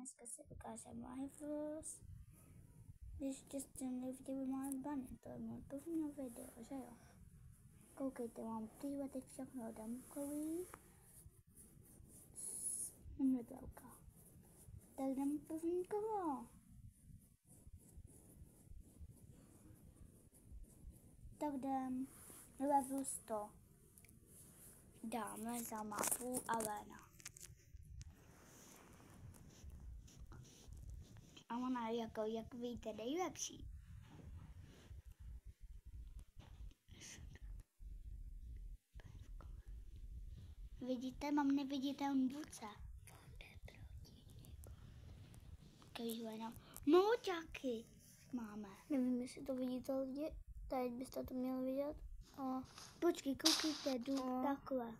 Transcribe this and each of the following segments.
dneska si ukážeme My Vlogs. Ještě jste neviděli moje bany, to je moje první video, že jo? Koukejte, mám teď všechno damkový. Medvělka. Tak jdeme první kolo. Tak jdem level 100. Dáme za mapu Alena. A ona je jak víte, nejlepší. Vidíte, mám neviditelný ruce. Mouťáky máme. Nevím, jestli to vidíte lidi. Teď byste to měli vidět. Počkej, koukejte, jdu takhle.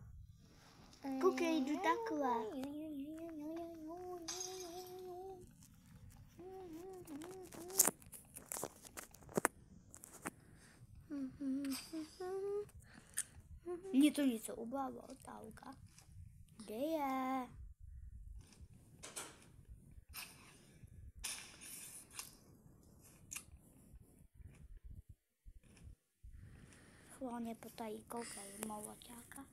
Koukej, jdu takhle. Mně to něco ubavilo, Tauka. Kde je? Chválně potají, koukej, moloťáka.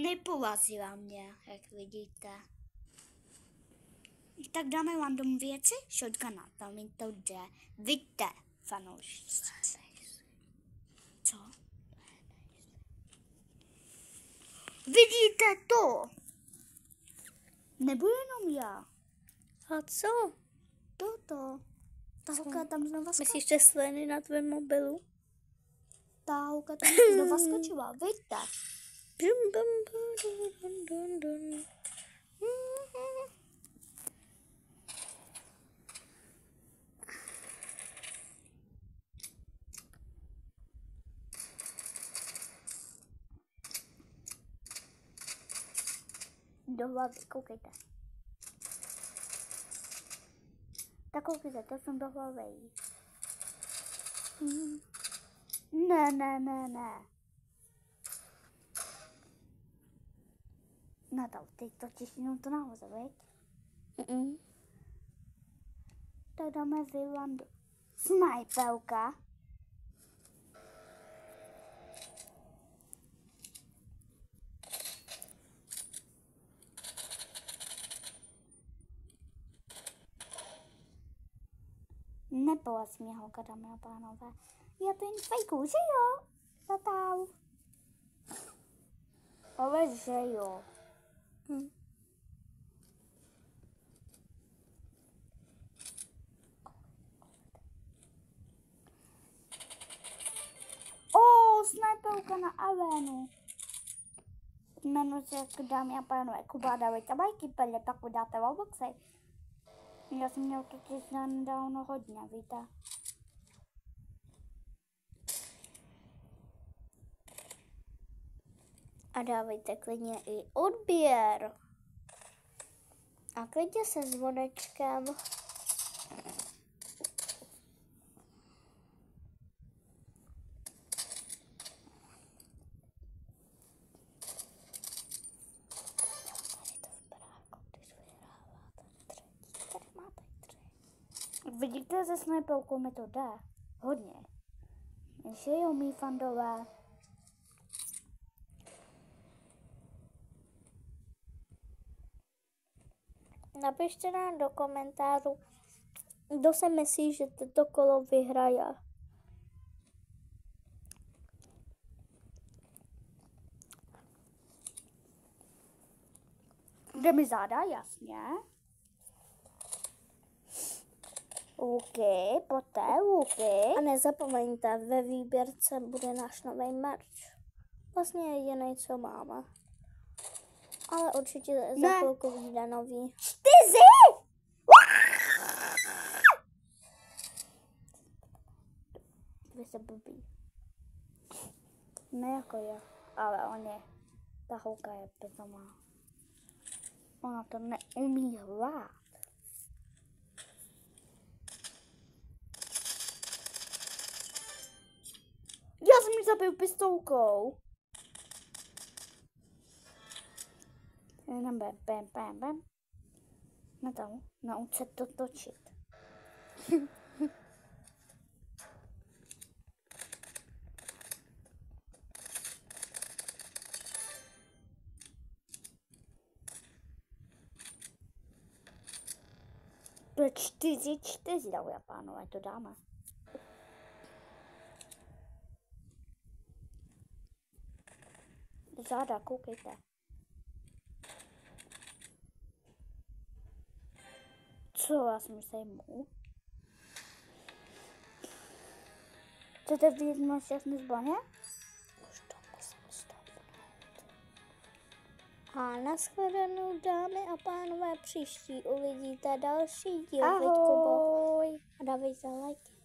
Neporazila mě, jak vidíte. Tak dáme random věci, shotguna, tam mi to jde. Vidíte, fanoušci. Co? Vidíte to? Nebo jenom já. A co? Toto. Ta houka tam znova skočila. Myslíš, že sliny na tvém mobilu? Ta houka tam znova skočila, vidíte? Do hlavy, koukejte. Tak koukejte, to jsem do hlavy. Ne. No to, teď totiž jenom to nahoře, veď? Tak dáme vylandu. Snajpelka. Nepolas mě holka, dámy a pánové. Já to jen fejku, že jo? Tatau. Ale že jo. Snajpelka na Avenu. Jmenuji se jako dámy a pánové Kuba David a bajky pele, pak udáte v Robloxi. Já jsem měl totiž nedávno hodně, víte. A dávejte klidně i odběr. A klidně se zvonečkem. Vidíte, ze snajpelkou mi to jde. Hodně. Že jo, mý fandové. Napište nám do komentářů, kdo se myslí, že toto kolo vyhraje. Jde mi záda, jasně. OK, poté, OK. A nezapomeňte, ve výběrce bude náš nový merch. Vlastně jediný, co máme. Ale určitě za chvilku vyjde nový. 4! Vy jste blbý. Ne jako já, ale on je. Ta holka je pitomá. Ona to neumí hrát. zabiju pistolkou. Jenom bam. Na to, nauč se to točit. To je 4-4, dámy a pánové, to dáme. Záda, koukejte. Co vás mi sejmu? Chcete vidět moje šťastné zbraně? Už to musím stopnout. A nashledanou, dámy a pánové, příští uvidíte další díl. Ahoj! A dávejte like.